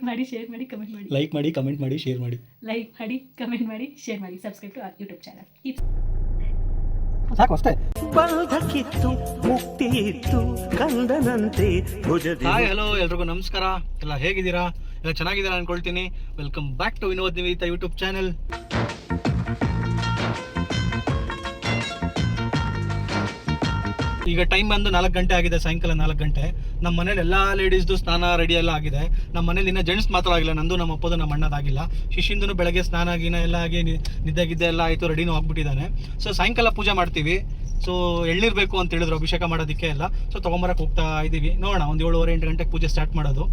Like ಮಾಡಿ share ಮಾಡಿ comment ಮಾಡಿ. ಲೈಕ್ ಮಾಡಿ ಕಮೆಂಟ್ ಮಾಡಿ ಶೇರ್ ಮಾಡಿ. ಲೈಕ್ ಮಾಡಿ ಕಮೆಂಟ್ ಮಾಡಿ ಶೇರ್ ಮಾಡಿ. Subscribe to YouTube channel. ಸಾಕು ಅಷ್ಟೇ. ಬಂಧಕ್ಕಿತ್ತು ಮುಕ್ತಿ ಇತ್ತು ಕಂದನಂತೆ. ಹಾಯ್ ಹಲೋ ಎಲ್ರಿಗೂ ನಮಸ್ಕಾರ. ಎಲ್ಲ ಹೇಗಿದ್ದೀರಾ? ಎಲ್ಲ ಚೆನ್ನಾಗಿದ್ದೀರಾ ಅನ್ಕೊಳ್ತೀನಿ. Welcome back to Vinod Nivedita YouTube channel. ಈಗ ಟೈಮ್ ಬಂದು 4 ಗಂಟೆ ಆಗಿದೆ, ಸಾಯಂಕಾಲ 4 ಗಂಟೆ. ನಮ್ಮ ಮನೇಲಿ ಎಲ್ಲ ಲೇಡೀಸ್ದು ಸ್ನಾನ ರೆಡಿ ಎಲ್ಲ ಆಗಿದೆ. ನಮ್ಮ ಮನೇಲಿ ಇನ್ನೂ ಜೆಂಟ್ಸ್ ಮಾತ್ರ ಆಗಿಲ್ಲ, ನಂದು ನಮ್ಮ ಅಪ್ಪದು ನಮ್ಮ ಅಣ್ಣದಾಗಿಲ್ಲ. ಶಿಶಿಂದೂ ಬೆಳಗ್ಗೆ ಸ್ನಾನ ಗೀನ ಎಲ್ಲ ಆಗಿ ನಿದ್ದೆ ಎಲ್ಲ ಆಯಿತು, ರೆಡಿನೂ ಆಗ್ಬಿಟ್ಟಿದ್ದಾನೆ. ಸೊ ಸಾಯಂಕಾಲ ಪೂಜೆ ಮಾಡ್ತೀವಿ. ಸೊ ಎಳ್ನೀರು ಬೇಕು ಅಂತ ಹೇಳಿದ್ರು ಅಭಿಷೇಕ ಮಾಡೋದಕ್ಕೆ ಎಲ್ಲ. ಸೊ ತೊಗೊಂಬರಕ್ಕೆ ಹೋಗ್ತಾ ಇದ್ದೀವಿ. ನೋಡೋಣ, ಒಂದು 7:30-8 ಗಂಟೆಗೆ ಪೂಜೆ ಸ್ಟಾರ್ಟ್ ಮಾಡೋದು.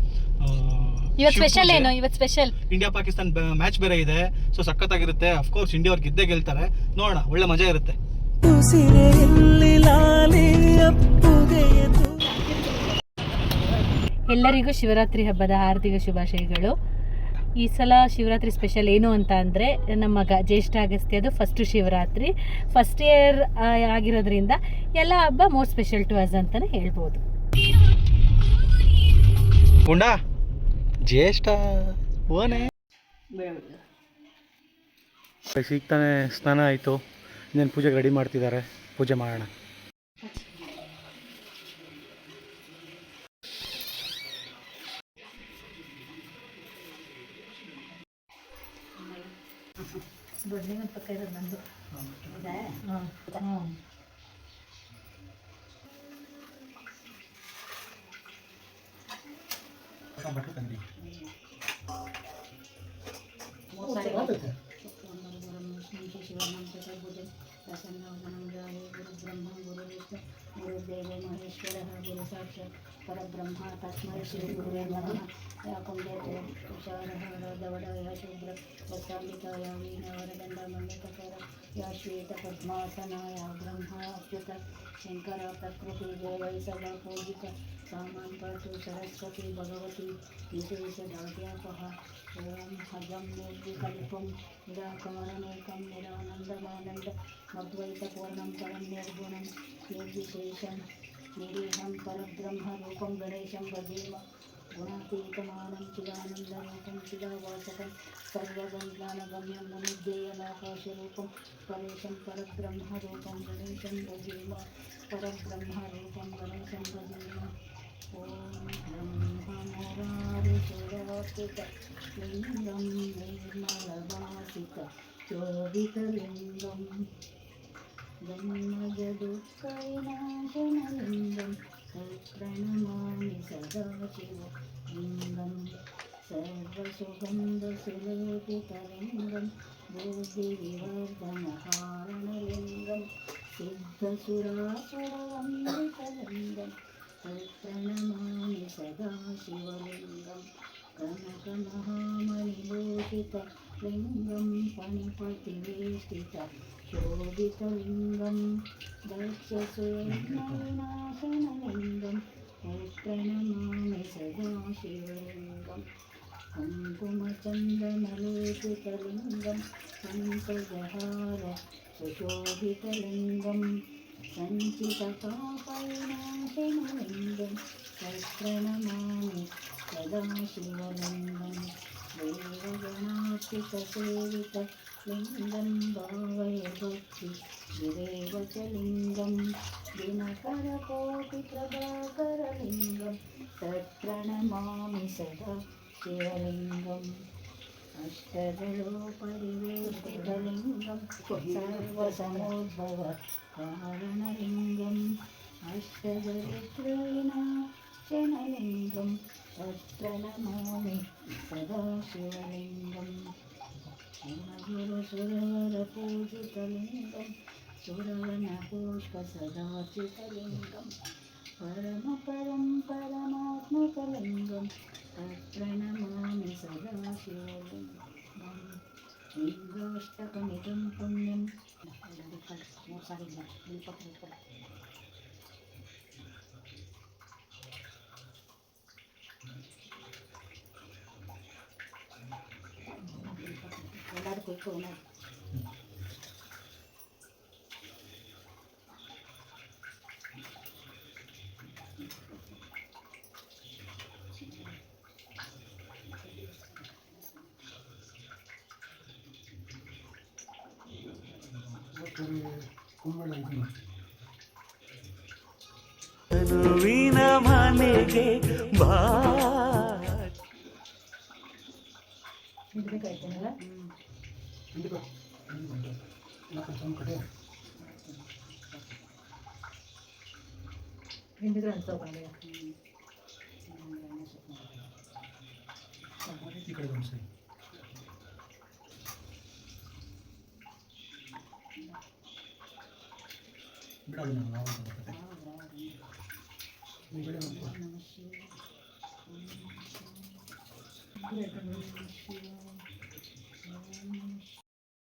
ಇವತ್ತು ಸ್ಪೆಷಲ್ ಏನು? ಇವತ್ತು ಸ್ಪೆಷಲ್ ಇಂಡಿಯಾ ಪಾಕಿಸ್ತಾನ ಮ್ಯಾಚ್ ಬೇರೆ ಇದೆ. ಸೊ ಸಖತ್ತಾಗಿರುತ್ತೆ. ಅಫ್ಕೋರ್ಸ್ ಇಂಡಿಯಾ ಅವ್ರು ಗೆದ್ದೇ ಗೆಲ್ತಾರೆ. ನೋಡೋಣ, ಒಳ್ಳೆ ಮಜಾ ಇರುತ್ತೆ. ಎಲ್ಲರಿಗೂ ಶಿವರಾತ್ರಿ ಹಬ್ಬದ ಹಾರ್ದಿಕ ಶುಭಾಶಯಗಳು. ಈ ಸಲ ಶಿವರಾತ್ರಿ ಸ್ಪೆಷಲ್ ಏನು ಅಂತ ಅಂದರೆ, ನಮ್ಮ ಜ್ಯೇಷ್ಠ ಅಗಸ್ತ್ಯದು ಫಸ್ಟು ಶಿವರಾತ್ರಿ, ಫಸ್ಟ್ ಇಯರ್ ಆಗಿರೋದ್ರಿಂದ ಎಲ್ಲ ಹಬ್ಬ ಮೋರ್ ಸ್ಪೆಷಲ್ ಟು ಅಸ್ ಅಂತಲೇ ಹೇಳ್ಬೋದು. ಗುಂಡಾ ಜ್ಯೇಷ್ಠ ಓನೇ ಸಿಗ್ತಾನೆ. ಸ್ನಾನ ಆಯಿತು, ಇನ್ನೇನು ಪೂಜೆಗೆ ರೆಡಿ ಮಾಡ್ತಿದ್ದಾರೆ. ಪೂಜೆ ಮಾಡೋಣ. ಪಕ್ಕ ಇರೋದು ನಂದು. ಗುರುದೇವ ಮಹೇಶ್ವರ ಗುರು ಸಾಕ್ಷಾತ್ ಪರಬ್ರಹ್ಮ ತಸ್ಮೈ ಶ್ರೀ ಗುರುವೇ ನಮಃ. ಯಾ ಕುಂಜೇತ ತುಷಾರಹಾರದವಡ ಯಾ ಶೂದ್ರ ವಸ್ತಾಂಬಿಕಾಯ ವೀಣವರದಂಡ ಮಂಡಕರ ಯಾ ಶ್ವೇತ ಪದ್ಮಾಸನ ಯಾ ಬ್ರಹ್ಮ ಅಚ್ಯುತ ಶಂಕರ ಪ್ರಕೃತಿ ದೇವೈ ಸದಾ ಪೂಜಿತ ಸಾಮಾನ್ ಪರತು ಸರಸ್ವತಿ ಭಗವತಿ ವಿಶೇಷ ದಾಟ್ಯಾಪಹ. ಓಂ ಹಜಂ ನಿರ್ವಿಕಲ್ಪಂ ನಿರಾಕಾರನೇಕಂ ನಿರಾನಂದಮಾನಂದ ಅದ್ವೈತ ಪೂರ್ಣಂ ಪರಂ ನಿರ್ಗುಣಂ ನಿರ್ವಿಶೇಷಂ ನಿರೀಹಂ ಪರಬ್ರಹ್ಮ ರೂಪಂ ಗಣೇಶಂ ಭಜೇಮ. ಗುಣಾತೀತಮಾನಂ ಚಿದಾನಂದರೂಪಂ ಚಿದಾವಾಸಕಂ ಸರ್ವಗಂಜ್ಞಾನಗಮ್ಯಂ ಮುನಿದ್ದೇಯನಾಕಾಶರೂಪಂ ಪರೇಶಂ ಪರಬ್ರಹ್ಮ ರೂಪಂ ಗಣೇಶಂ ಭಜೇಮ. ಪರಬ್ರಹ್ಮ ರೂಪಂ ಗಣೇಶಂ ಭಜೇಮ. ಓಂ ಬ್ರಹ್ಮಮುರಾರಿಸುರಾರ್ಪಿತ ಲಿಂಗಂ ನಿರ್ಮಲವಾಸಿತ ಶೋಭಿತಲಿಂಗಂ ಜನ್ಮಜದುಃಖವಿನಾಶನಲಿಂಗಂ ಪ್ರಣಮಾಮಿ ಸದಾಶಿವಲಿಂಗಂ ಸರ್ವಸುಗಂಧಸುಲೇಪಿತಲಿಂಗಂ ಬುದ್ಧಿವಿವರ್ಧನಕಾರಣಲಿಂಗಂ ಸಿದ್ಧಸುರಾಸುರವಂದಿತಲಿಂಗಂ ಪ್ರಣಮಾಮಿ ಸದಾಶಿವಲಿಂಗಂ ಕನಕಮಹಾಮಣಿಭೂಷಿತಲಿಂಗಂ ಫಣಿಪತಿವೇಷ್ಟಿತ ಶೋಭಿತಲಿಂಗಂ ದಕ್ಷಸುಯಜ್ಞವಿನಾಶನಲಿಂಗಂ ಪ್ರಣಮಾಮಿ ಸದಾಶಿವಲಿಂಗಂ ಕುಂಕುಮಚಂದನಲೇಪಿತಲಿಂಗಂ ಪಂಕಜಹಾರ ಸುಶೋಭಿತಲಿಂಗಂ ಸಂಚಿತಪಾಪವಿನಾಶನಲಿಂಗಂ ಪ್ರಣಮಾಮಿ ಸದಾಶಿವಲಿಂಗಂ ದೇವಗಣಾರ್ಪಿತಸೇವಿತಲಿಂಗಂ ಭಾವಯ ಭಕ್ತಿ ವಿರೇವಚಲಿಂಗಂ ದಿನಕರಕೋಟಿಪ್ರಭಾಕರಲಿಂಗಂ ತತ್ಪ್ರಣಮಾಮಿ ಸದಾ ಶಿವಲಿಂಗಂ ಅಷ್ಟದಳೋ ಪರಿವೇಷ್ಟಿತಲಿಂಗಂ ಸರ್ವಸಮೋದ್ಭವ ಕಾರಣಲಿಂಗಂ ಅಷ್ಟದರಿದ್ರವಿನಾಶನಲಿಂಗಂ ತತ್ಪ್ರಣಮಾಮಿ ಸದಾಶಿವಲಿಂಗಂ. ಗುರುಸುರವರಪೂಜಿತಲಿಂಗಂ ಸುರವನಪುಷ್ಪಸದಾಚಿತಲಿಂಗಂ ಪರಮಪರಂ ಪರಮಾತ್ಮಕಲಿಂಗಂ ತತ್ಪ್ರಣಮಾಮಿ ಸದಾಶಿವಲಿಂಗಂ. ಲಿಂಗಾಷ್ಟಕಮಿದಂ ಪುಣ್ಯಂ ಎಲ್ಲರೂ ಕುಯ್ಕೋಣ. ತನುವಿನ ಮನೆಗೆ ಬಾ. ಈ ಕಡೆ ಒಂದು ಸರಿ ಬಿಡೋದು ನಾವು ಈ ಕಡೆ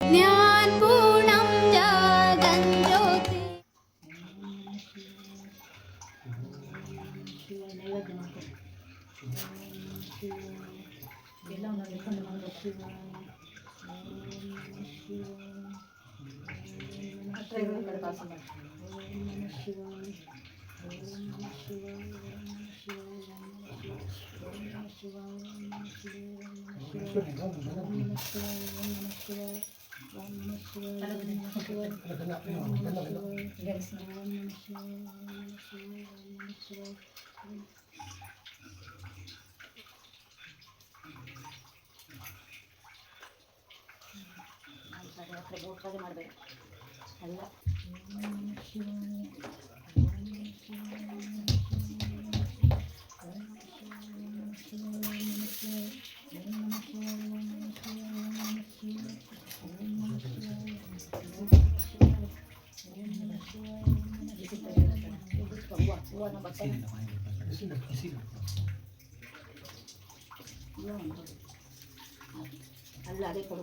ज्ञान पूर्णं जगन् ज्योति ಮಾಡಬೇಕು ಅಲ್ಲ ಅಲ್ಲ ಅದೇ ಕೊಡು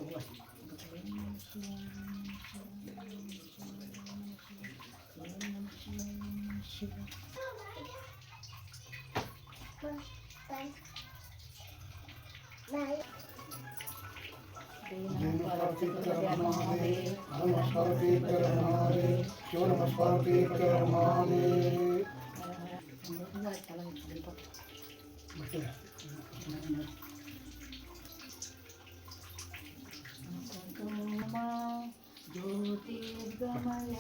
ज्योतिर्गमय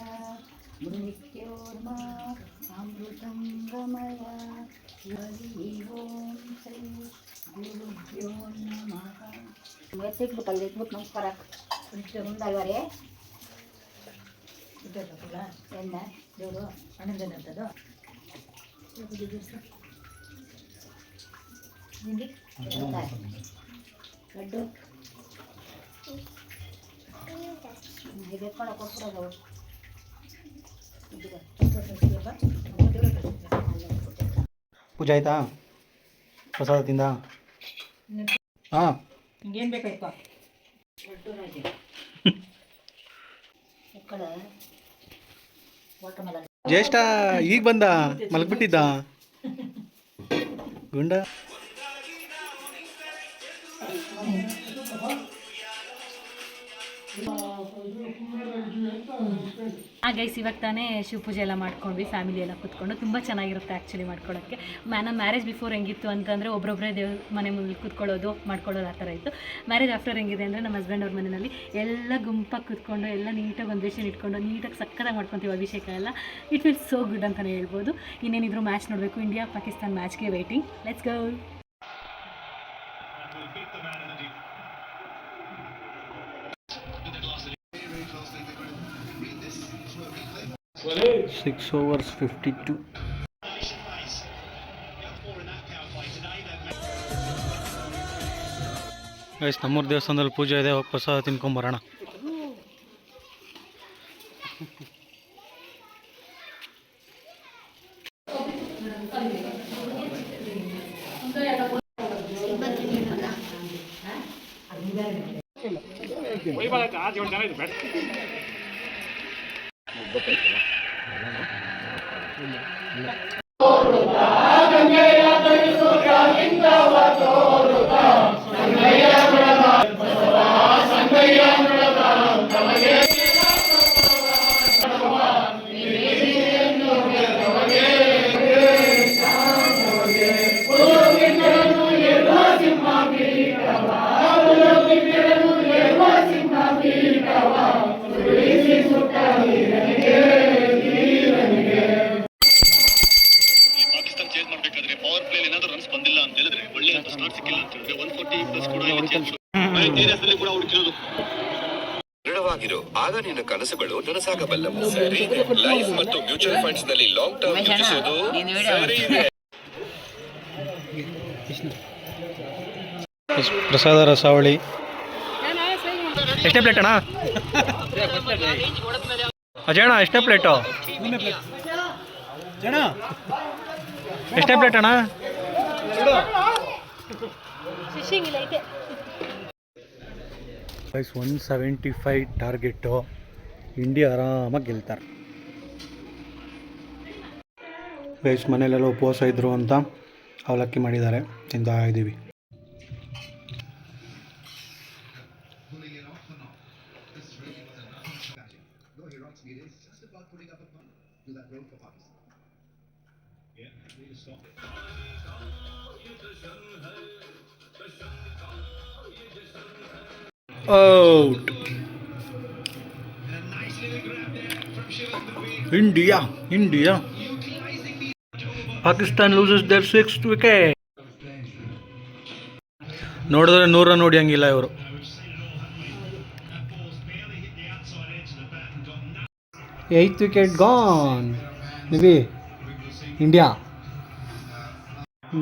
मृत्योर्मा अमृतं गमय हरि ओं श्री गुरुभ्यो नमः ಎತ್ತಿಟ್ಬಿಟ್ಟಲ್ಲಿ ಇಟ್ಬಿಟ್ಟು ನಮಸ್ಕಾರ ಮುಂದಲ್ವರೇ ಎಣ್ಣೆ ದೇವರು ಹಣ್ಣಂತದ್ದು ಲಡ್ಡು ಇದು ಎತ್ಕೊಂಡು ಕೊಟ್ಬಿಡೋದು ಪೂಜೆ ಆಯ್ತಾ ಪ್ರಸಾದ ತಿಂದ ಹಾಂ ಏನು ಬೇಕಾಯ್ತು ಲಡ್ಡು ರಾಜೆ ಮಕ್ಕಳ ವಾಟರ್ಮೆಲನ್ ಜ್ಯೇಷ್ಠ ಈಗ ಬಂದ ಮಲಗ್ಬಿಟ್ಟಿದ್ದ ಗುಂಡ ಗೈಸ್ ಇವಾಗ ತಾನೇ ಶಿವಪೂಜೆ ಎಲ್ಲ ಮಾಡ್ಕೊಂಡ್ವಿ ಫ್ಯಾಮಿಲಿ ಎಲ್ಲ ಕೂತ್ಕೊಂಡು ತುಂಬ ಚೆನ್ನಾಗಿರುತ್ತೆ ಆ್ಯಕ್ಚುಲಿ ಮಾಡ್ಕೊಳ್ಳೋಕ್ಕೆ ನಮ್ಮ ಮ್ಯಾರೇಜ್ ಬಿಫೋರ್ ಹೆಂಗಿತ್ತು ಅಂತಂದರೆ ಒಬ್ಬೊಬ್ಬರೇ ದೇವ್ರ ಮನೆ ಮುಂದೆ ಕೂತ್ಕೊಳ್ಳೋದು ಮಾಡ್ಕೊಳ್ಳೋದು ಆ ಥರ ಇತ್ತು. ಮ್ಯಾರೇಜ್ ಆಫ್ಟರ್ ಹೆಂಗಿದೆ ಅಂದರೆ ನಮ್ಮ ಹಸ್ಬೆಂಡ್ ಅವ್ರ ಮನೆಯಲ್ಲಿ ಎಲ್ಲ ಗುಂಪಾಗಿ ಕೂತ್ಕೊಂಡು ಎಲ್ಲ ನೀಟಾಗಿ ಒಂದು ಬೇಷನ್ ಇಟ್ಕೊಂಡು ನೀಟಾಗಿ ಸಕ್ಕತ್ತಾಗಿ ಮಾಡ್ಕೊತೀವಿ ಅಭಿಷೇಕ ಎಲ್ಲ. ಇಟ್ ಫೀಲ್ಸ್ ಸೋ ಗುಡ್ ಅಂತಲೇ ಹೇಳ್ಬೋದು. ಇನ್ನೇನಿದ್ರು ಮ್ಯಾಚ್ ನೋಡಬೇಕು, ಇಂಡಿಯಾ ಪಾಕಿಸ್ತಾನ್ ಮ್ಯಾಚ್ಗೆ waiting. Let's go. 6 overs 52. Guys ನಮ್ಮೂರು ದೇವಸ್ಥಾನದಲ್ಲಿ ಪೂಜೆ ಇದೆ, ಹೋಗಿ ಪ್ರಸಾದ ತಿನ್ಕೊಂಬರೋಣ. ದೃಢವಾಗಿರು, ಆಗ ನಿನ್ನ ಕನಸುಗಳು ನನಸಾಗಬಲ್ಲವು. ಸರಿ, ಲೈಫ್ ಮತ್ತು ಮ್ಯೂಚುವಲ್ ಫಂಡ್ಸ್ ನಲ್ಲಿ ಲಾಂಗ್ ಟರ್ಮ್ ಯೋಚಿಸೋದು ಸರಿ ಇದೆ. ಪ್ರಸಾದ ರಸಾವಳಿ ಎಷ್ಟೇ ಪ್ಲೇಟ್ ಅಣ್ಣ? ಅಜಯಣ್ಣ ಎಷ್ಟೇ ಪ್ಲೇಟು? ಎಷ್ಟೇ ಪ್ಲೇಟ್ ಅಣ್ಣ? Guys 175 target. ಇಂಡಿಯಾ ಆರಾಮಾಗಿ ಗೆಲ್ತಾರೆ. ಗೈಸ್ ಮನೇಲೆಲ್ಲ ಉಪವಾಸ ಇದ್ರು ಅಂತ ಅವಲಕ್ಕಿ ಮಾಡಿದ್ದಾರೆ, ತಿಂತಾ ಇದ್ದೀವಿ. Out. India Pakistan loses their 6th wicket. ನೋಡಿದ್ರೆ 100 ರನ್ ಹೊಡಿಯಂಗಿಲ್ಲ ಇವರು. Eighth wicket gone. ನಿವಿ India.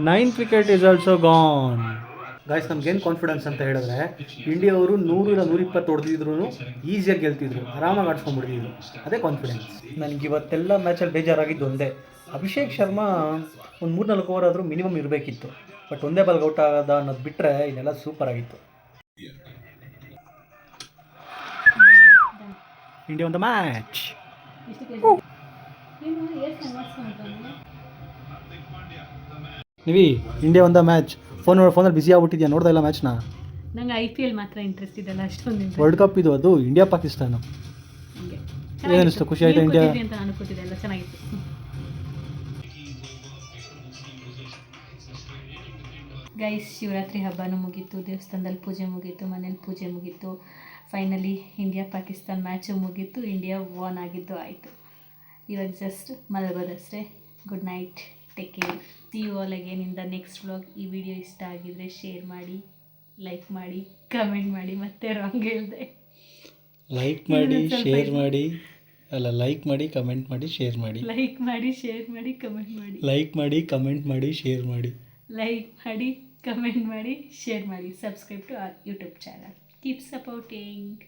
9th wicket is also gone. Guys ನಮ್ಗೇನು ಕಾನ್ಫಿಡೆನ್ಸ್ ಅಂತ ಹೇಳಿದ್ರೆ, ಇಂಡಿಯಾ ಅವರು 100 ಇಲ್ಲ 120 ಹೊಡೆದಿದ್ರು ಈಸಿಯಾಗಿ ಗೆಲ್ತಿದ್ರು, ಆರಾಮಾಗಿ ಆಡ್ಸ್ಕೊಂಡ್ಬಿಡ್ತಿದ್ರು. ಅದೇ ಕಾನ್ಫಿಡೆನ್ಸ್. ನನಗೆ ಇವತ್ತೆಲ್ಲ ಮ್ಯಾಚಲ್ಲಿ ಬೇಜಾರಾಗಿದ್ದು ಒಂದೇ, ಅಭಿಷೇಕ್ ಶರ್ಮಾ ಒಂದು 3-4 ಓವರ್ ಆದರೂ ಮಿನಿಮಮ್ ಇರಬೇಕಿತ್ತು. ಬಟ್ ಒಂದೇ ಬಾಲ್ಗೆ ಔಟ್ ಆಗೋದ ಅನ್ನೋದು ಬಿಟ್ಟರೆ ಇದೆಲ್ಲ ಸೂಪರ್ ಆಗಿತ್ತು. ಇಂಡಿಯಾ ಒಂದು ಮ್ಯಾಚ್. ನೀವಿ ಇಂಡಿಯಾ ಒಂದ ಮ್ಯಾಚ್. ಫೋನಲ್ಲಿ ಬಿಸಿ ಆಗ್ಬಿಟ್ಟಿದ್ಯಾ, ನೋಡ್ತಾ ಇಲ್ಲ ಮ್ಯಾಚ್ನ? ನಂಗೆ IPL ಮಾತ್ರ ಇಂಟ್ರೆಸ್ಟ್ ಇದೆಲ್ಲ, ಅಷ್ಟೊಂದು ವರ್ಲ್ಡ್ ಕಪ್ ಇದು, ಅದು ಇಂಡಿಯಾ ಪಾಕಿಸ್ತಾನ. ಏನಿಸ್ತು? ಖುಷಿ ಆಯ್ತಾ ಇಂಡಿಯಾ ಅಂತ ನಾನು ಕೂತಿದ್ದೆ, ಎಲ್ಲ ಚೆನ್ನಾಗಿತ್ತು. ಗೈಸ್ ಶಿವರಾತ್ರಿ ಹಬ್ಬನೂ ಮುಗೀತು, ದೇವಸ್ಥಾನದಲ್ಲಿ ಪೂಜೆ ಮುಗೀತು, ಮನೇಲಿ ಪೂಜೆ ಮುಗೀತು. ಫೈನಲಿ ಇಂಡಿಯಾ ಪಾಕಿಸ್ತಾನ್ ಮ್ಯಾಚು ಮುಗೀತು, ಇಂಡಿಯಾ ವಾನ್ ಆಗಿದ್ದು ಆಯಿತು. ಇವಾಗ ಜಸ್ಟ್ ಮಲಗೋದಷ್ಟೇ. Good night, take care, see you all again in the next vlog. ಈ ವಿಡಿಯೋ ಇಷ್ಟ ಆಗಿದ್ರೆ ಶೇರ್ ಮಾಡಿ, ಲೈಕ್ ಮಾಡಿ, ಕಮೆಂಟ್ ಮಾಡಿ. ಮತ್ತೆ ರಾಂಗ್ ಹೇಳಿದೆ. ಲೈಕ್ ಮಾಡಿ, ಶೇರ್ ಮಾಡಿ. ಅಲ್ಲ, ಲೈಕ್ ಮಾಡಿ, ಕಮೆಂಟ್ ಮಾಡಿ, ಶೇರ್ ಮಾಡಿ. ಲೈಕ್ ಮಾಡಿ, ಶೇರ್ ಮಾಡಿ, ಕಮೆಂಟ್ ಮಾಡಿ. ಲೈಕ್ ಮಾಡಿ, ಕಮೆಂಟ್ ಮಾಡಿ, ಶೇರ್ ಮಾಡಿ. ಲೈಕ್ ಮಾಡಿ, ಕಮೆಂಟ್ ಮಾಡಿ, ಶೇರ್ ಮಾಡಿ. Subscribe to our YouTube channel. Keep supporting.